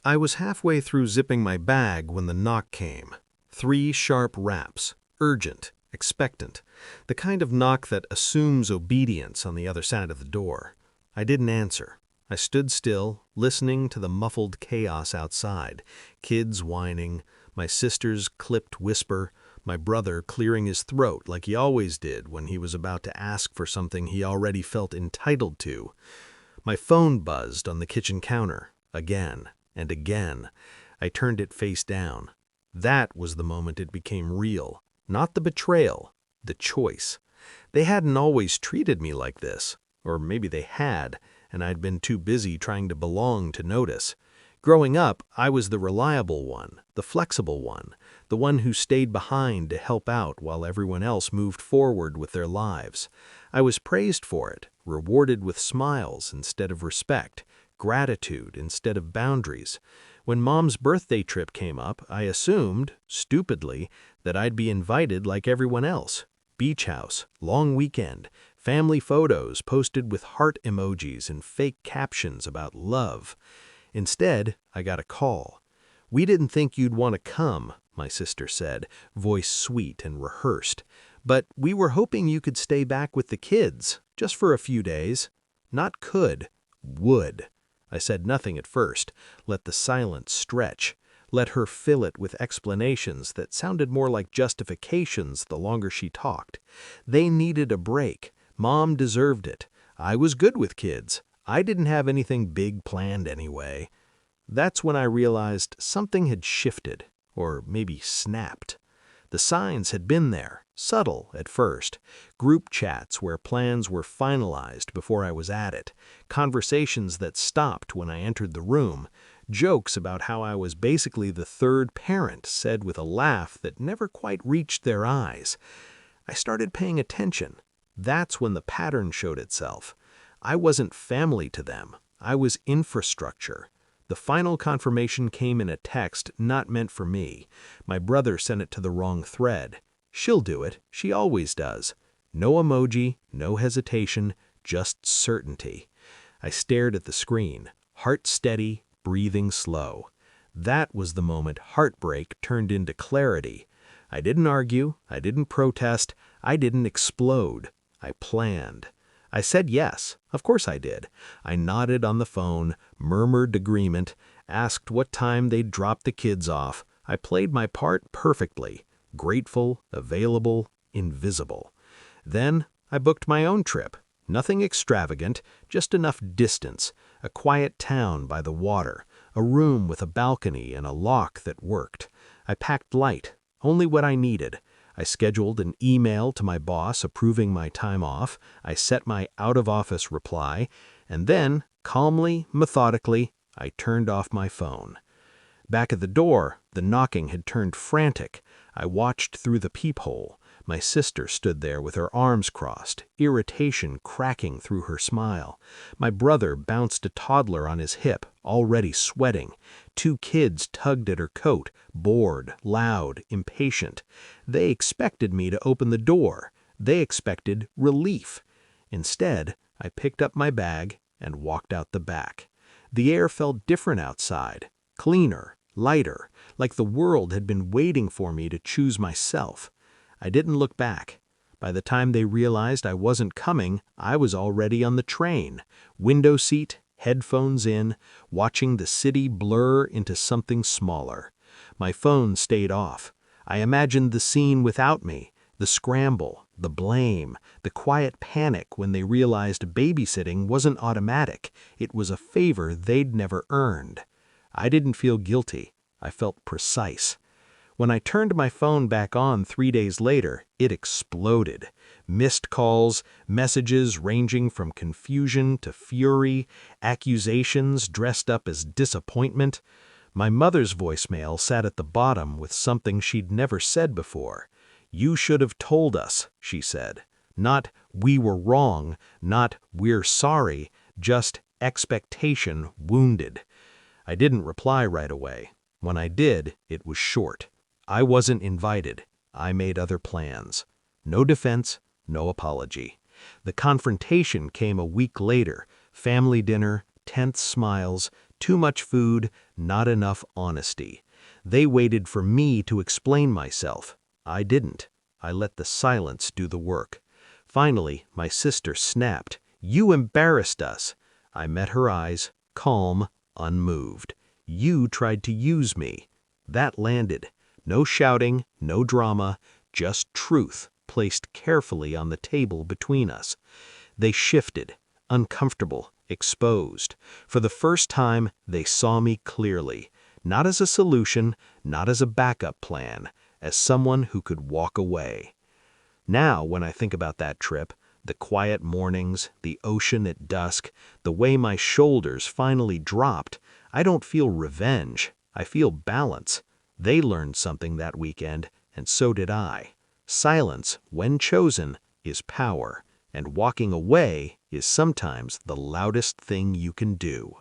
I was halfway through zipping my bag when the knock came. 3 sharp raps, urgent, expectant, the kind of knock that assumes obedience on the other side of the door. I didn't answer. I stood still, listening to the muffled chaos outside, kids whining, my sister's clipped whisper, my brother clearing his throat like he always did when he was about to ask for something he already felt entitled to. My phone buzzed on the kitchen counter, again and again. I turned it face down. That was the moment it became real. Not the betrayal, the choice. They hadn't always treated me like this, or maybe they had, and I'd been too busy trying to belong to notice. Growing up, I was the reliable one, the flexible one, the one who stayed behind to help out while everyone else moved forward with their lives. I was praised for it, rewarded with smiles instead of respect, gratitude instead of boundaries. When Mom's birthday trip came up, I assumed, stupidly, that I'd be invited like everyone else. Beach house, long weekend, family photos posted with heart emojis and fake captions about love. Instead, I got a call. "We didn't think you'd want to come," my sister said, voice sweet and rehearsed. "But we were hoping you could stay back with the kids, just for a few days." Not could, would. I said nothing at first, let the silence stretch, let her fill it with explanations that sounded more like justifications the longer she talked. They needed a break. Mom deserved it. I was good with kids. I didn't have anything big planned anyway. That's when I realized something had shifted, or maybe snapped. The signs had been there, subtle at first. Group chats where plans were finalized before I was at it, conversations that stopped when I entered the room, jokes about how I was basically the third parent said with a laugh that never quite reached their eyes. I started paying attention. That's when the pattern showed itself. I wasn't family to them. I was infrastructure. The final confirmation came in a text not meant for me. My brother sent it to the wrong thread. She'll do it. She always does. No emoji, no hesitation, just certainty. I stared at the screen, heart steady, breathing slow. That was the moment heartbreak turned into clarity. I didn't argue. I didn't protest. I didn't explode. I planned. I said yes, of course I did. I nodded on the phone, murmured agreement, asked what time they'd drop the kids off. I played my part perfectly, grateful, available, invisible. Then I booked my own trip. Nothing extravagant, just enough distance, a quiet town by the water, a room with a balcony and a lock that worked. I packed light, only what I needed. I scheduled an email to my boss approving my time off. I set my out-of-office reply, and then, calmly, methodically, I turned off my phone. Back at the door, the knocking had turned frantic. I watched through the peephole. My sister stood there with her arms crossed, irritation cracking through her smile. My brother bounced a toddler on his hip, already sweating. 2 kids tugged at her coat, bored, loud, impatient. They expected me to open the door. They expected relief. Instead, I picked up my bag and walked out the back. The air felt different outside, cleaner, lighter, like the world had been waiting for me to choose myself. I didn't look back. By the time they realized I wasn't coming, I was already on the train, window seat, headphones in, watching the city blur into something smaller. My phone stayed off. I imagined the scene without me, the scramble, the blame, the quiet panic when they realized babysitting wasn't automatic. It was a favor they'd never earned. I didn't feel guilty. I felt precise. When I turned my phone back on 3 days later, it exploded. Missed calls, messages ranging from confusion to fury, accusations dressed up as disappointment. My mother's voicemail sat at the bottom with something she'd never said before. "You should have told us," she said. Not "we were wrong," not "we're sorry," just expectation wounded. I didn't reply right away. When I did, it was short. I wasn't invited. I made other plans. No defense, no apology. The confrontation came a week later. Family dinner, tense smiles, Too much food, not enough honesty. They waited for me to explain myself. I didn't. I let the silence do the work. Finally, my sister snapped, "You embarrassed us." I met her eyes, calm, unmoved. "You tried to use me." That landed. No shouting, no drama, just truth placed carefully on the table between us. They shifted, uncomfortable, exposed. For the first time, they saw me clearly, not as a solution, not as a backup plan, as someone who could walk away. Now, when I think about that trip, the quiet mornings, the ocean at dusk, the way my shoulders finally dropped, I don't feel revenge. I feel balance. They learned something that weekend, and so did I. Silence, when chosen, is power, and walking away is sometimes the loudest thing you can do.